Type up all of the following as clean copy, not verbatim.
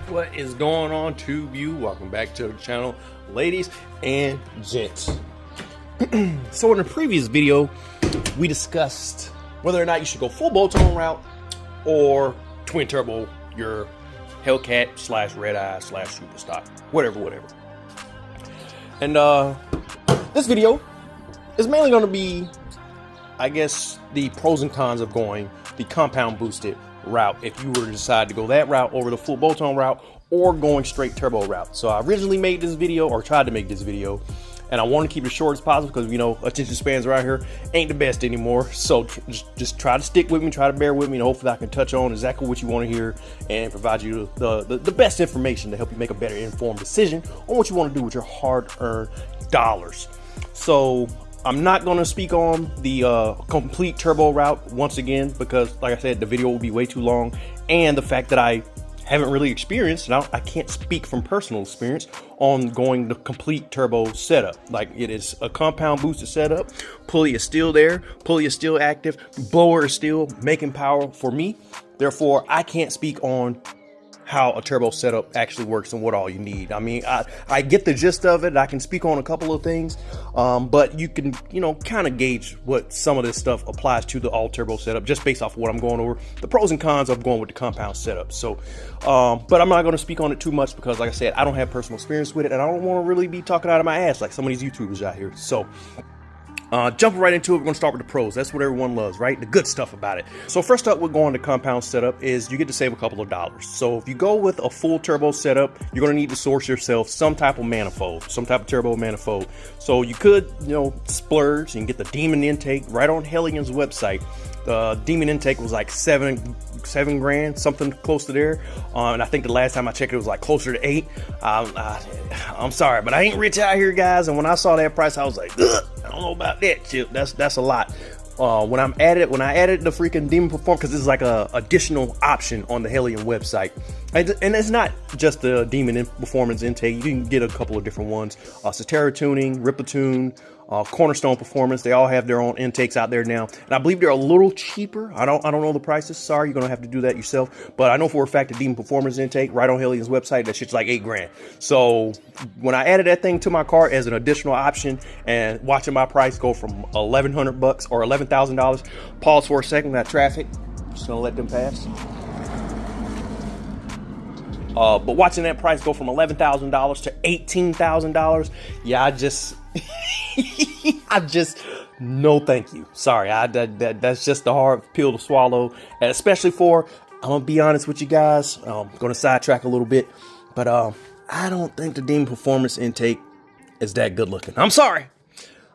What is going on, Tube You? Welcome back to the channel, ladies and gents. So in the previous video, we discussed whether or not you should go full bolt-on route or twin turbo your Hellcat slash Red Eye slash Super Stock, whatever. And this video is mainly going to be, I guess, the pros and cons of going the compound boosted route if you were to decide to go that route over the full bolt-on route or going straight turbo route. So I originally made this video, or tried to make this video, and I want to keep it short as possible because, you know, attention spans around here ain't the best anymore. So just try to stick with me, try to bear with me, and hopefully I can touch on exactly what you want to hear and provide you the best information to help you make a better informed decision on what you want to do with your hard-earned dollars. So I'm not going to speak on the complete turbo route once again because, like I said, the video will be way too long, and the fact that I haven't really experienced, and I can't speak from personal experience on going the complete turbo setup. Like, it is a compound boosted setup. Pulley is still there. Pulley is still active. Blower is still making power for me. Therefore, I can't speak on how a turbo setup actually works and what all you need. I mean, I get the gist of it. I can speak on a couple of things, but you can, you know, kind of gauge what some of this stuff applies to the all turbo setup just based off of what I'm going over, the pros and cons of going with the compound setup. So, but I'm not going to speak on it too much because, like I said, I don't have personal experience with it, and I don't want to really be talking out of my ass like some of these YouTubers out here. So, jumping right into it, we're going to start with the pros. That's what everyone loves, right? The good stuff about it. So first up, we're going to compound setup is you get to save a couple of dollars. So if you go with a full turbo setup, you're going to need to source yourself some type of manifold, some type of turbo manifold. So you could, you know, splurge and get the Demon intake right on Hellion's website. The Demon intake was like seven grand, something close to there. And I think the last time I checked, it was like closer to 8. I'm sorry, but I ain't rich out here, guys. And when I saw that price, I was like, ugh, I don't know about that, Chip. That's a lot. When I added the freaking Demon Performance, because this is like a additional option on the Hellion website, and it's not just the Demon Performance intake. You can get a couple of different ones: Cetera Tuning, Ripple Tune, Cornerstone Performance. They all have their own intakes out there now, and I believe they're a little cheaper. I don't know the prices. Sorry, you're gonna have to do that yourself. But I know for a fact the Demon Performance intake right on Hellion's website, that shit's like 8 grand. So when I added that thing to my cart as an additional option, and watching my price go from $1,100 or $11,000, pause for a second. That traffic, just gonna let them pass. But watching that price go from $11,000 to $18,000, yeah, I just, no thank you. Sorry, that's just a hard pill to swallow, and especially for, I'm gonna be honest with you guys, I'm gonna sidetrack a little bit, but I don't think the Demon Performance intake is that good looking. I'm sorry.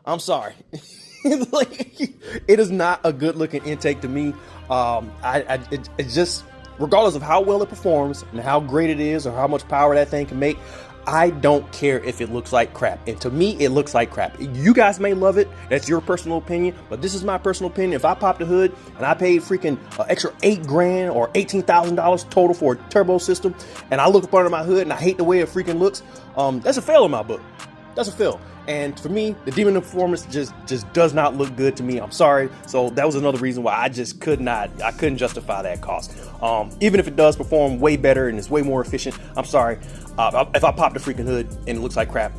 Like, it is not a good looking intake to me. It just, regardless of how well it performs and how great it is or how much power that thing can make, I don't care if it looks like crap. And to me, it looks like crap. You guys may love it. That's your personal opinion. But this is my personal opinion. If I popped the hood and I paid freaking extra 8 grand or $18,000 total for a turbo system, and I look up under my hood and I hate the way it freaking looks, that's a fail in my book. That's a fail. And for me, the Demon Performance just does not look good to me. I'm sorry. So that was another reason why I just couldn't justify that cost. Even if it does perform way better and it's way more efficient, I'm sorry. If I pop the freaking hood and it looks like crap,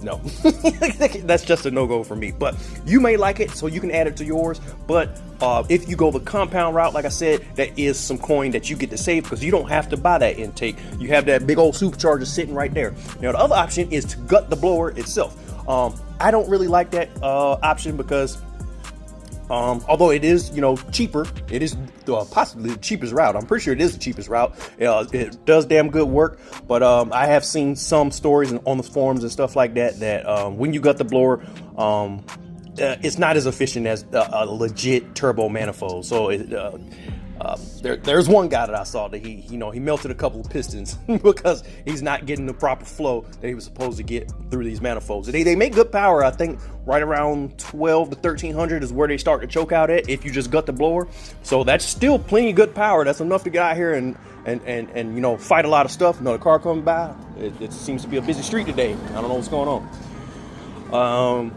no. That's just a no-go for me. But you may like it, so you can add it to yours. But if you go the compound route, like I said, that is some coin that you get to save because you don't have to buy that intake. You have that big old supercharger sitting right there. Now, the other option is to gut the blower itself. I don't really like that option because although it is, you know, cheaper, it is possibly the cheapest route. I'm pretty sure it is the cheapest route. It does damn good work, but I have seen some stories on the forums and stuff like that when you gut the blower, it's not as efficient as a legit turbo manifold. So there's one guy that I saw that he melted a couple of pistons because he's not getting the proper flow that he was supposed to get through these manifolds. They make good power. I think right around 12 to 1300 is where they start to choke out at if you just gut the blower. So that's still plenty good power. That's enough to get out here and you know, fight a lot of stuff. Another car coming by. It seems to be a busy street today. I don't know what's going on.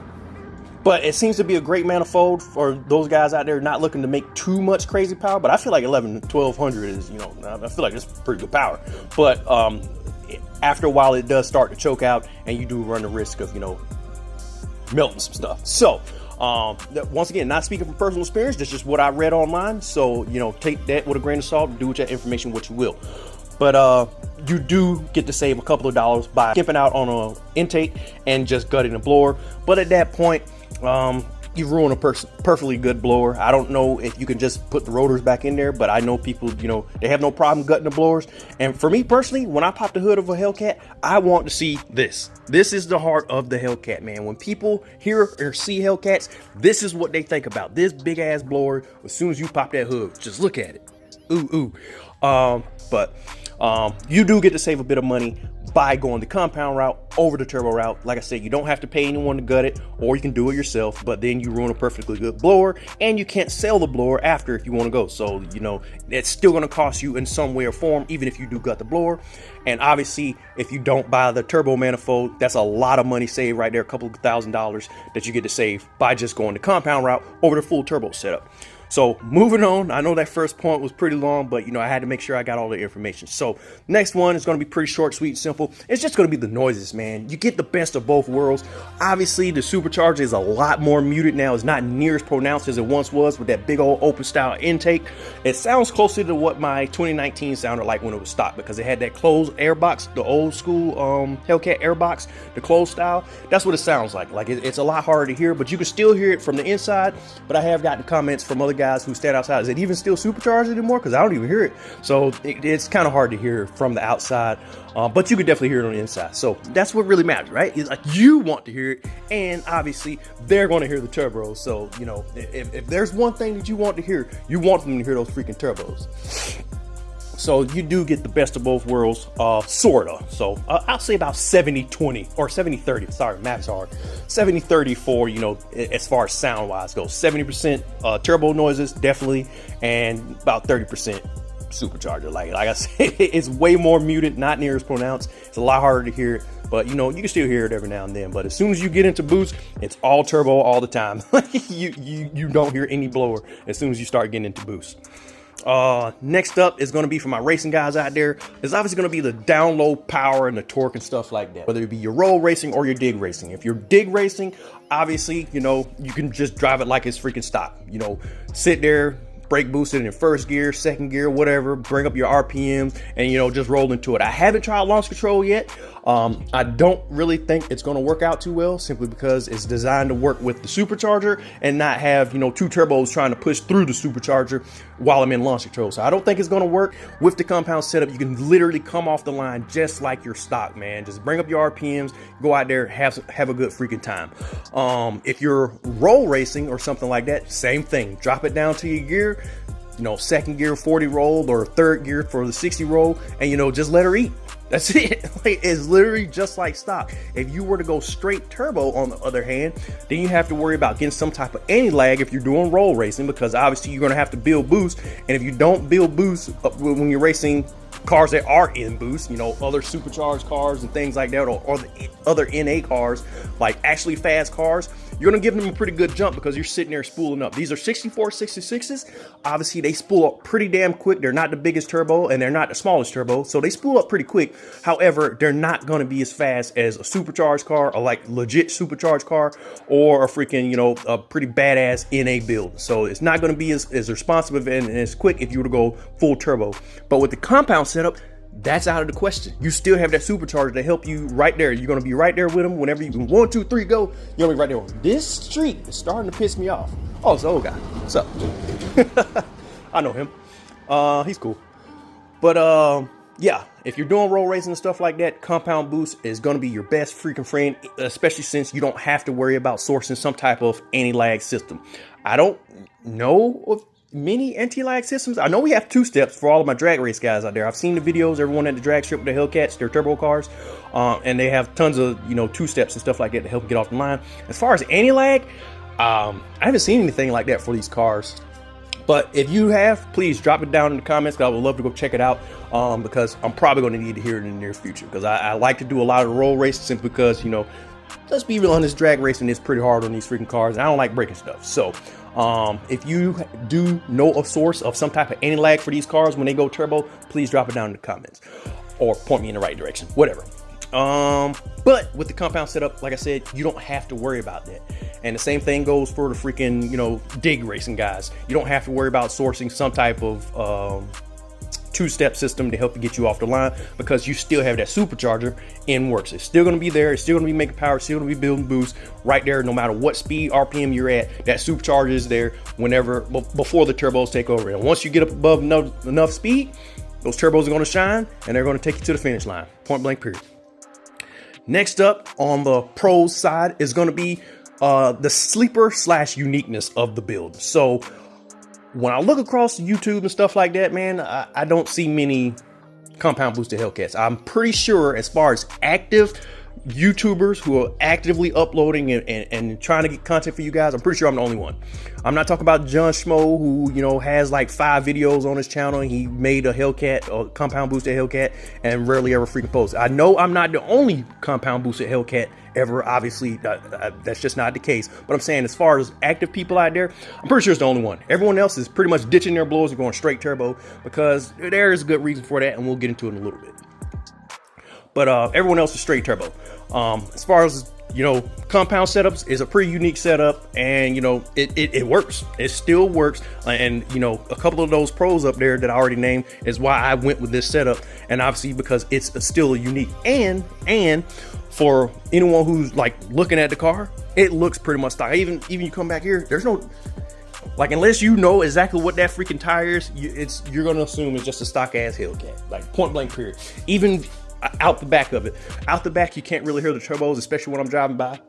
But it seems to be a great manifold for those guys out there not looking to make too much crazy power. But I feel like 1200 is, you know, I feel like it's pretty good power. But after a while, it does start to choke out, and you do run the risk of, you know, melting some stuff. So once again, not speaking from personal experience, that's just what I read online. So, you know, take that with a grain of salt and do with that information what you will. But you do get to save a couple of dollars by skimping out on an intake and just gutting a blower. But at that point, you ruin a perfectly good blower. I don't know if you can just put the rotors back in there, but I know people, you know, they have no problem gutting the blowers. And for me personally, when I pop the hood of a Hellcat, I want to see this. This is the heart of the Hellcat, man. When people hear or see Hellcats, this is what they think about. This big ass blower. As soon as you pop that hood, just look at it. Ooh, ooh. You do get to save a bit of money by going the compound route over the turbo route. Like I said, you don't have to pay anyone to gut it, or you can do it yourself, but then you ruin a perfectly good blower, and you can't sell the blower after if you want to go. So, you know, it's still going to cost you in some way or form, even if you do gut the blower. And obviously, if you don't buy the turbo manifold, that's a lot of money saved right there, a couple of $1,000 that you get to save by just going the compound route over the full turbo setup. So moving on, I know that first point was pretty long, but you know, I had to make sure I got all the information. So next one is going to be pretty short, sweet, and simple. It's just going to be the noises, man. You get the best of both worlds. Obviously, the supercharger is a lot more muted now. It's not near as pronounced as it once was with that big old open style intake. It sounds closer to what my 2019 sounded like when it was stock, because it had that closed air box, the old school Hellcat air box, the closed style. That's what it sounds like. Like it's a lot harder to hear, but you can still hear it from the inside. But I have gotten comments from other guys who stand outside. Is it even still supercharged anymore? Because I don't even hear it. So it's kind of hard to hear from the outside, but you can definitely hear it on the inside. So that's what really matters, right? It's like you want to hear it, and obviously they're going to hear the turbos. So, you know, if there's one thing that you want to hear, you want them to hear those freaking turbos. So you do get the best of both worlds, sorta. So I'll say about 70-20 or 70-30. Sorry, math's hard. 70-30 for, you know, as far as sound wise goes. 70% turbo noises, definitely, and about 30% supercharger. Like I said, it's way more muted, not near as pronounced. It's a lot harder to hear it, but you know, you can still hear it every now and then. But as soon as you get into boost, it's all turbo all the time. you don't hear any blower as soon as you start getting into boost. Next up is going to be for my racing guys out there. It's obviously going to be the down low power and the torque and stuff like that, whether it be your roll racing or your dig racing. If you're dig racing, obviously, you know, you can just drive it like it's freaking stock. You know, sit there, brake boost it in first gear, second gear, whatever, bring up your RPMs, and, you know, just roll into it. I haven't tried launch control yet. I don't really think it's going to work out too well, simply because it's designed to work with the supercharger and not have, you know, two turbos trying to push through the supercharger while I'm in launch control. So I don't think it's going to work with the compound setup. You can literally come off the line just like your stock, man. Just bring up your RPMs, go out there, have a good freaking time. If you're roll racing or something like that, same thing. Drop it down to your gear, you know, second gear 40 roll or third gear for the 60 roll, and, you know, just let her eat. That's it. Like, it's literally just like stock. If you were to go straight turbo, on the other hand, then you have to worry about getting some type of anti-lag if you're doing roll racing, because obviously you're going to have to build boost. And if you don't build boost when you're racing cars that are in boost, you know, other supercharged cars and things like that, or the other NA cars, like actually fast cars, you're going to give them a pretty good jump because you're sitting there spooling up. These are 64 66s. Obviously, they spool up pretty damn quick. They're not the biggest turbo, and they're not the smallest turbo, so they spool up pretty quick. However, they're not going to be as fast as a supercharged car, or like legit supercharged car, or a freaking, you know, a pretty badass NA build. So it's not going to be as responsive and as quick if you were to go full turbo. But with the compound setup, that's out of the question. You still have that supercharger to help you right there. You're going to be right there with them whenever you 1, 2, 3 go. You're going to be right there. This street is starting to piss me off. Oh, it's the old guy. What's up? I know him. He's cool. But yeah, if you're doing roll racing and stuff like that, compound boost is going to be your best freaking friend, especially since you don't have to worry about sourcing some type of anti-lag system. I don't know of many anti-lag systems. I know we have 2 steps for all of my drag race guys out there. I've seen the videos, everyone at the drag strip with the Hellcats, their turbo cars, and they have tons of, you know, 2 steps and stuff like that to help you get off the line. As far as anti-lag, I haven't seen anything like that for these cars. But if you have, please drop it down in the comments, because I would love to go check it out, because I'm probably going to need to hear it in the near future, because I like to do a lot of roll races simply because, you know, let's be real honest, drag racing is pretty hard on these freaking cars, and I don't like breaking stuff. So if you do know a source of some type of anti-lag for these cars when they go turbo, please drop it down in the comments or point me in the right direction, whatever. But with the compound setup, like I said, you don't have to worry about that. And the same thing goes for the freaking, you know, dig racing guys. You don't have to worry about sourcing some type of two-step system to help you get you off the line, because you still have that supercharger in works. It's still going to be there. It's still going to be making power. It's still going to be building boost right there, no matter what speed RPM you're at. That supercharger is there whenever, before the turbos take over. And once you get up above enough speed, those turbos are going to shine and they're going to take you to the finish line. Point blank, period. Next up on the pros side is going to be the sleeper / uniqueness of the build. So when I look across YouTube and stuff like that, man, I don't see many compound boosted Hellcats. I'm pretty sure as far as active YouTubers who are actively uploading and trying to get content for you guys, I'm pretty sure I'm the only one. I'm not talking about John Schmo, who, you know, has like 5 videos on his channel. He made a Hellcat, a compound boosted Hellcat, and rarely ever freaking posts. I know I'm not the only compound boosted Hellcat ever. Obviously, that's just not the case. But I'm saying, as far as active people out there, I'm pretty sure it's the only one. Everyone else is pretty much ditching their blowers and going straight turbo, because there is a good reason for that, and we'll get into it in a little bit. But everyone else is straight turbo. As far as, you know, compound setups is a pretty unique setup, and, you know, it works. It still works. And, you know, a couple of those pros up there that I already named is why I went with this setup. And obviously because it's still a unique, and for anyone who's like looking at the car, it looks pretty much stock. Even you come back here, there's no, like, unless you know exactly what that freaking tire is, you're gonna assume it's just a stock ass Hellcat, like point blank, period. Even out the back of it, out the back, you can't really hear the turbos, especially when I'm driving by.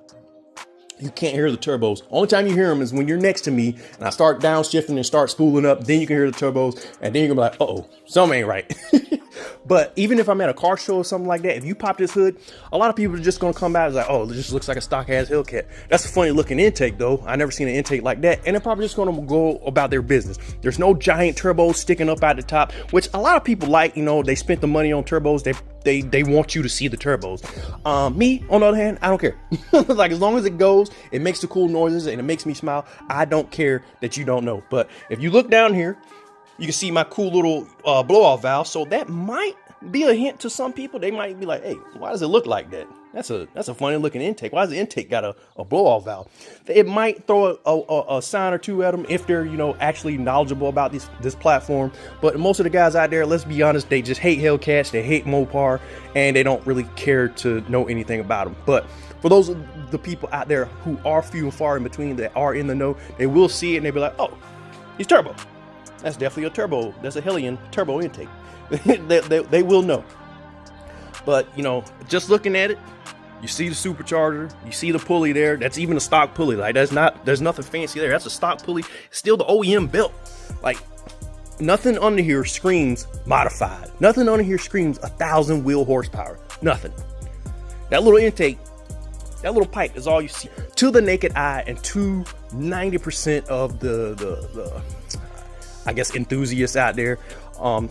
You can't hear the turbos. Only time you hear them is when you're next to me and I start downshifting and start spooling up. Then you can hear the turbos, and then you're gonna be like, uh-oh, something ain't right. But even if I'm at a car show or something like that, if you pop this hood, a lot of people are just gonna come by and like, oh, it just looks like a stock ass Hellcat. That's a funny looking intake though. I never seen an intake like that. And they're probably just gonna go about their business. There's no giant turbos sticking up at the top, which a lot of people like. You know, they spent the money on turbos. They want you to see the turbos. Me, on the other hand, I don't care. Like, as long as it goes, it makes the cool noises and it makes me smile, I don't care that you don't know. But if you look down here, you can see my cool little blow-off valve. So that might be a hint to some people. They might be like, hey, why does it look like that? That's a funny looking intake. Why does the intake got a blow-off valve? It might throw a sign or two at them if they're, you know, actually knowledgeable about this platform. But most of the guys out there, let's be honest, they just hate Hellcats, they hate Mopar, and they don't really care to know anything about them. But for those of the people out there who are few and far in between, that are in the know, they will see it and they'll be like, oh, he's turbo. That's definitely a turbo. That's a Hellion turbo intake. they will know. But, you know, just looking at it, you see the supercharger, you see the pulley there. That's even a stock pulley. Like, there's nothing fancy there. That's a stock pulley. Still the OEM belt. Like, nothing under here screams modified. Nothing under here screams 1,000 wheel horsepower. Nothing. That little intake, that little pipe is all you see to the naked eye, and to 90% of the I guess enthusiasts out there.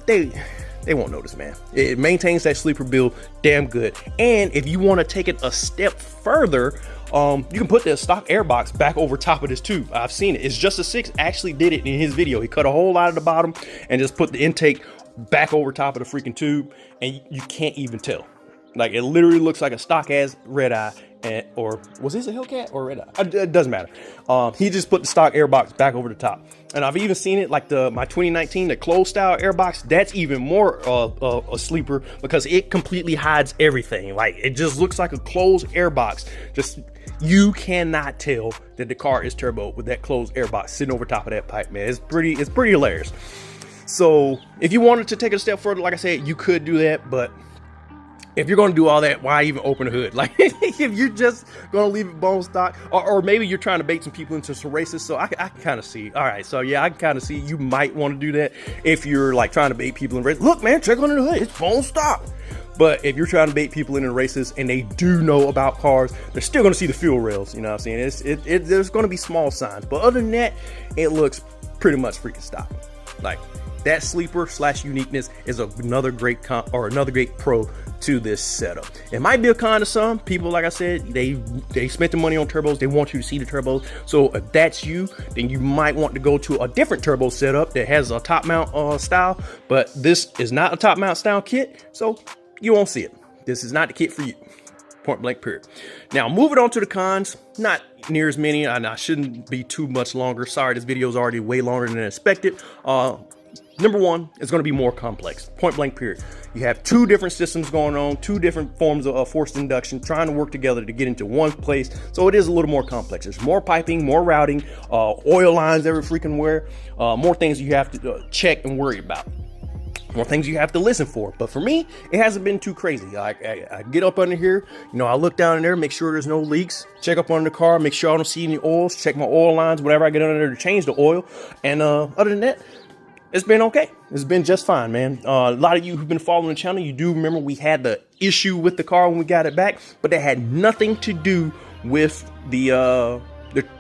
They won't notice, man. It maintains that sleeper build damn good. And if you want to take it a step further, you can put the stock airbox back over top of this tube. I've seen it. It's Just a Six actually did it in his video. He cut a hole out of the bottom and just put the intake back over top of the freaking tube, and you can't even tell. Like, it literally looks like a stock ass red eye. Or was this a Hellcat or red eye? It doesn't matter. He just put the stock airbox back over the top. And I've even seen it like my 2019, the closed style airbox. That's even more a sleeper, because it completely hides everything. Like, it just looks like a closed airbox. Just, you cannot tell that the car is turbo with that closed airbox sitting over top of that pipe, man. It's pretty hilarious. So if you wanted to take it a step further, like I said, you could do that, but if you're going to do all that, why even open the hood? Like, if you're just going to leave it bone stock, or maybe you're trying to bait some people into some races. So I can kind of see. All right, so yeah, I can kind of see you might want to do that if you're like trying to bait people in races. Look, man, check under the hood. It's bone stock. But if you're trying to bait people into races and they do know about cars, they're still going to see the fuel rails. You know what I'm saying? There's going to be small signs. But other than that, it looks pretty much freaking stock. Like, that sleeper slash uniqueness is another great pro to this setup. It might be a con to some people. Like I said, they spent the money on turbos. They want you to see the turbos. So if that's you, then you might want to go to a different turbo setup that has a top mount style. But this is not a top mount style kit, so you won't see it. This is not the kit for you. Point blank period. Now moving on to the cons, not near as many, and I shouldn't be too much longer. Sorry, this video is already way longer than expected. Number one, it's going to be more complex. Point blank period. You have two different systems going on, two different forms of forced induction trying to work together to get into one place. So it is a little more complex. There's more piping, more routing, oil lines every freaking where, more things you have to check and worry about. More things you have to listen for. But for me, it hasn't been too crazy. I get up under here, you know, I look down in there, make sure there's no leaks, check up under the car, make sure I don't see any oils, check my oil lines whenever I get under there to change the oil. And other than that, it's been okay. It's been just fine, man. A lot of you who've been following the channel, you do remember we had the issue with the car when we got it back, but that had nothing to do with the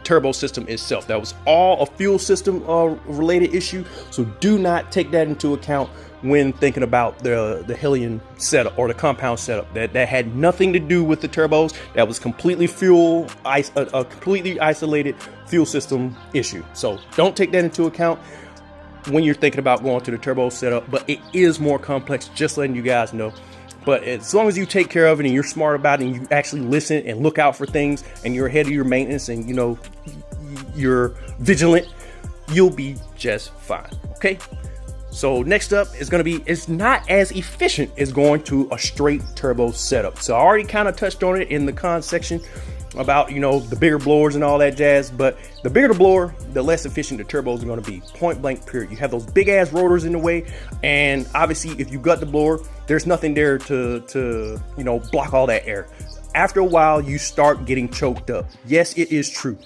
turbo system itself. That was all a fuel system related issue. So do not take that into account when thinking about the Hellion setup or the compound setup. That had nothing to do with the turbos. That was completely a completely isolated fuel system issue. So don't take that into account when you're thinking about going to the turbo setup. But it is more complex, just letting you guys know. But as long as you take care of it and you're smart about it and you actually listen and look out for things and you're ahead of your maintenance and, you know, you're vigilant, you'll be just fine. Okay. So next up is going to be, it's not as efficient as going to a straight turbo setup. So I already kind of touched on it in the con section about, you know, the bigger blowers and all that jazz. But the bigger the blower, the less efficient the turbos are going to be. Point blank period. You have those big ass rotors in the way, and obviously if you gut the blower, there's nothing there to you know, block all that air. After a while, you start getting choked up. Yes, it is true.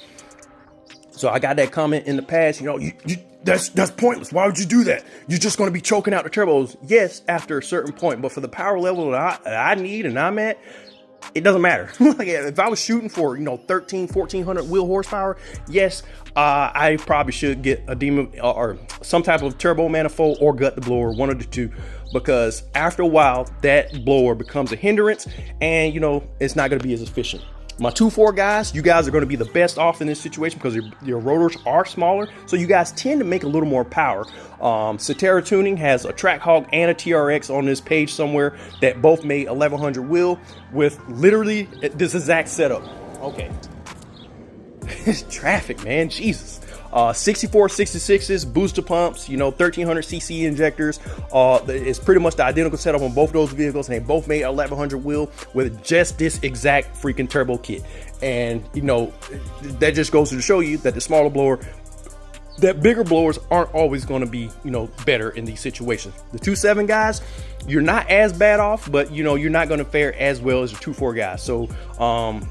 So I got that comment in the past, you know, that's pointless. Why would you do that? You're just going to be choking out the turbos. Yes, after a certain point, but for the power level that I need and I'm at, it doesn't matter. Like if I was shooting for, you know, 1400 wheel horsepower, yes, I probably should get a demon or some type of turbo manifold or gut the blower, one of the two, because after a while that blower becomes a hindrance and, you know, it's not going to be as efficient. My 2.4 guys, you guys are going to be the best off in this situation because your rotors are smaller, so you guys tend to make a little more power. Cetera Tuning has a Trackhawk and a TRX on this page somewhere that both made 1100 wheel with literally this exact setup. Okay. Traffic, man, Jesus. 6466s, booster pumps, you know, 1300cc injectors. It's pretty much the identical setup on both of those vehicles, and they both made 1100 wheel with just this exact freaking turbo kit. And, you know, that just goes to show you that the smaller blower, that bigger blowers aren't always going to be, you know, better in these situations. The 2.7 guys, you're not as bad off, but, you know, you're not going to fare as well as the 2.4 guys. So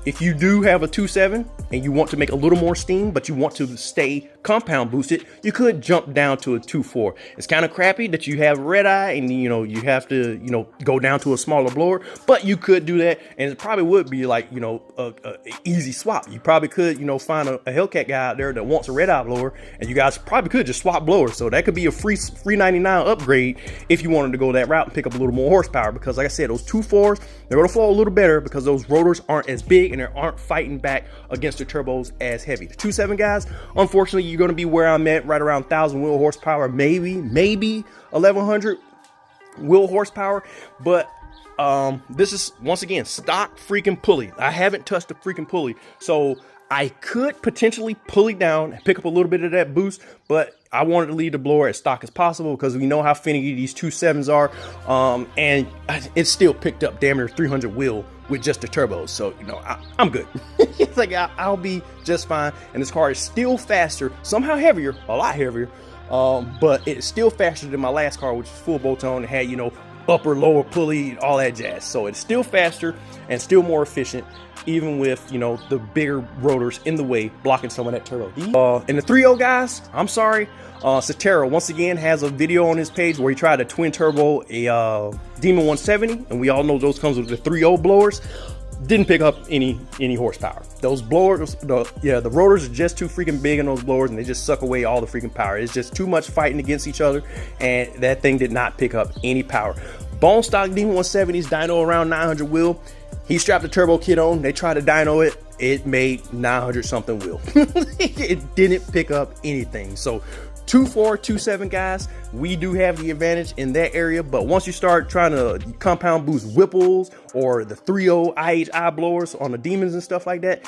if you do have a 2.7 and you want to make a little more steam, but you want to stay compound boosted, you could jump down to a 2.4. It's kind of crappy that you have red eye and, you know, you have to, you know, go down to a smaller blower, but you could do that. And it probably would be like, you know, a easy swap. You probably could, you know, find a Hellcat guy out there that wants a red eye blower, and you guys probably could just swap blowers. So that could be a free 99 upgrade if you wanted to go that route and pick up a little more horsepower, because like I said, those 2.4s, they're going to flow a little better because those rotors aren't as big and they aren't fighting back against the turbos as heavy. The 2.7 guys, unfortunately, you're going to be where I'm at, right around 1000 wheel horsepower, maybe 1100 wheel horsepower. But this is once again stock freaking pulley. I haven't touched the freaking pulley, so I could potentially pulley down and pick up a little bit of that boost, but I wanted to leave the blower as stock as possible because we know how finicky these 2.7s are, and it still picked up damn near 300 wheel with just the turbos. So, you know, I'm good. It's like I'll be just fine. And this car is still faster, somehow heavier, a lot heavier, but it's still faster than my last car, which is full bolt-on. It had, you know, upper, lower pulley, all that jazz. So it's still faster and still more efficient, even with, you know, the bigger rotors in the way, blocking some of that turbo. And the 3.0 guys, I'm sorry. Cetera once again has a video on his page where he tried to twin turbo a Demon 170, and we all know those comes with the 3.0 blowers. didn't pick up any horsepower. Those blowers, the rotors are just too freaking big in those blowers, and they just suck away all the freaking power. It's just too much fighting against each other, and that thing did not pick up any power. Bone stock D170's dyno around 900 wheel. He strapped the turbo kit on. They tried to dyno it. It made 900 something wheel. It didn't pick up anything. So 2.4, 2.7 guys, we do have the advantage in that area. But once you start trying to compound boost Whipples or the 3.0 IHI blowers on the Demons and stuff like that,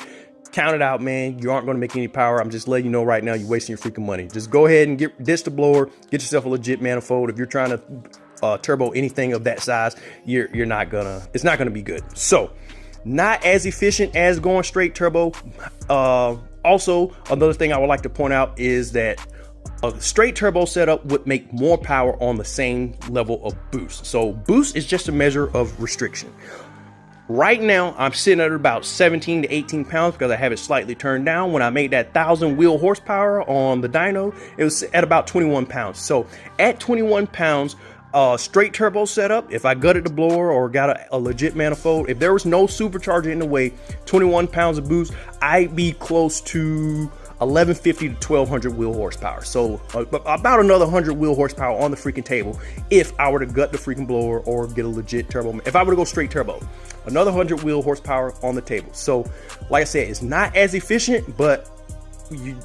count it out, man. You aren't going to make any power. I'm just letting you know right now, you're wasting your freaking money. Just go ahead and ditch the blower. Get yourself a legit manifold. If you're trying to turbo anything of that size, it's not gonna be good. So not as efficient as going straight turbo. Also, another thing I would like to point out is that a straight turbo setup would make more power on the same level of boost. So boost is just a measure of restriction. Right now, I'm sitting at about 17 to 18 pounds because I have it slightly turned down. When I made that 1,000 wheel horsepower on the dyno, it was at about 21 pounds. So at 21 pounds, straight turbo setup, if I gutted the blower or got a legit manifold, if there was no supercharger in the way, 21 pounds of boost, I'd be close to 1150 to 1200 wheel horsepower. So about another 100 wheel horsepower on the freaking table if I were to gut the freaking blower or get a legit turbo. If I were to go straight turbo, another 100 wheel horsepower on the table. So like I said, it's not as efficient, but you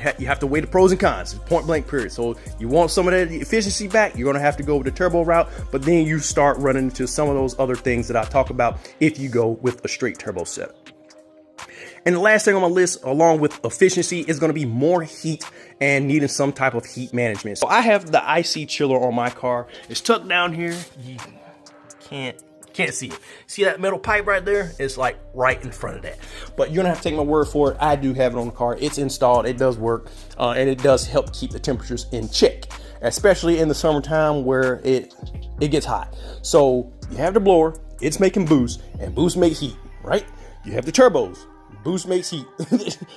have to weigh the pros and cons. It's point blank period. So you want some of that efficiency back, you're gonna have to go with the turbo route, but then you start running into some of those other things that I talk about if you go with a straight turbo setup. And the last thing on my list, along with efficiency, is going to be more heat and needing some type of heat management. So I have the IC chiller on my car. It's tucked down here. You can't see it. See that metal pipe right there? It's like right in front of that. But you're gonna have to take my word for it. I do have it on the car. It's installed. It does work, and it does help keep the temperatures in check, especially in the summertime where it gets hot. So you have the blower. It's making boost, and boost makes heat, right? You have the turbos. Boost makes heat.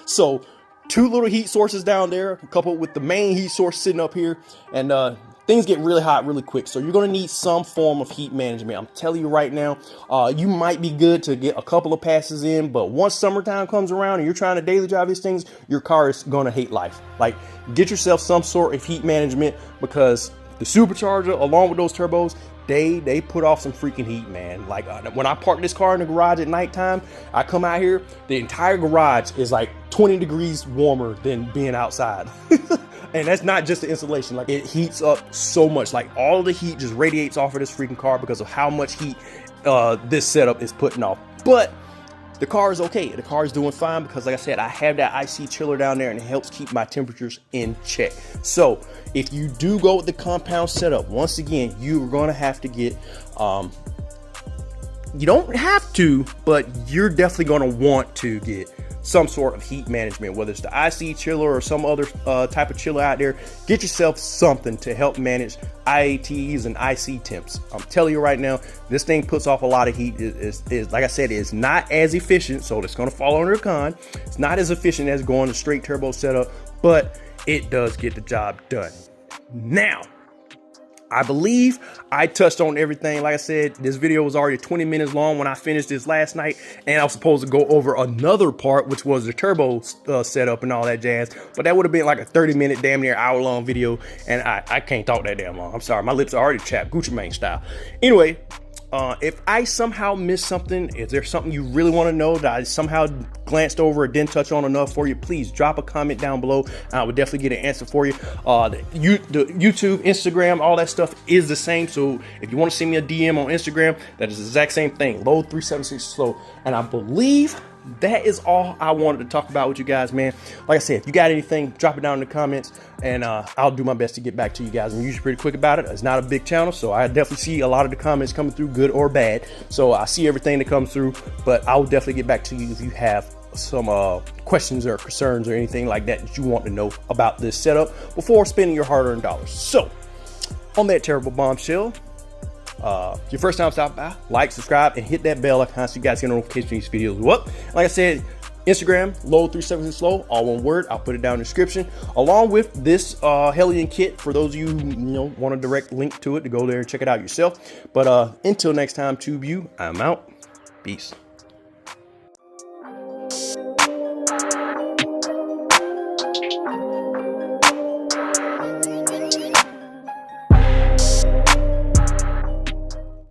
So 2 little heat sources down there, coupled with the main heat source sitting up here, and things get really hot really quick. So you're gonna need some form of heat management. I'm telling you right now, you might be good to get a couple of passes in, but once summertime comes around and you're trying to daily drive these things, your car is gonna hate life. Like, get yourself some sort of heat management, because the supercharger along with those turbos, they put off some freaking heat, man. Like when I park this car in the garage at nighttime, I come out here, the entire garage is like 20 degrees warmer than being outside. And that's not just the insulation. Like, it heats up so much. Like, all the heat just radiates off of this freaking car because of how much heat this setup is putting off. But the car is okay. The car is doing fine because, like I said, I have that IC chiller down there and it helps keep my temperatures in check. So if you do go with the compound setup, once again, you're going to have to get, you don't have to, but you're definitely going to want to get some sort of heat management, whether it's the IC chiller or some other type of chiller out there. Get yourself something to help manage IATs and IC temps. I'm telling you right now, this thing puts off a lot of heat. Is like I said, it's not as efficient, so it's going to fall under a con. It's not as efficient as going to straight turbo setup, but it does get the job done. Now, I believe I touched on everything. Like I said, this video was already 20 minutes long when I finished this last night, and I was supposed to go over another part, which was the turbo setup and all that jazz, but that would have been like a 30-minute, damn near hour-long video, and I can't talk that damn long. I'm sorry, my lips are already chapped, Gucci Mane style. Anyway, if I somehow missed something, is there something you really want to know that I somehow glanced over or didn't touch on enough for you, please drop a comment down below. I would definitely get an answer for you. The YouTube, Instagram, all that stuff is the same. So if you want to send me a DM on Instagram, that is the exact same thing, load376slow. And I believe that is all I wanted to talk about with you guys, man. Like I said, if you got anything, drop it down in the comments, and I'll do my best to get back to you guys. I'm usually pretty quick about it. It's not a big channel, so I definitely see a lot of the comments coming through, good or bad. So I see everything that comes through, but I'll definitely get back to you if you have some questions or concerns or anything like that that you want to know about this setup before spending your hard-earned dollars. So on that terrible bombshell, your first time stop by, like, subscribe, and hit that bell icon so you guys get notifications of these videos. Well, like I said, Instagram, load376slow, all one word. I'll put it down in the description, along with this Hellcat kit for those of you who want a direct link to it to go there and check it out yourself. But until next time, TubeU, I'm out. Peace.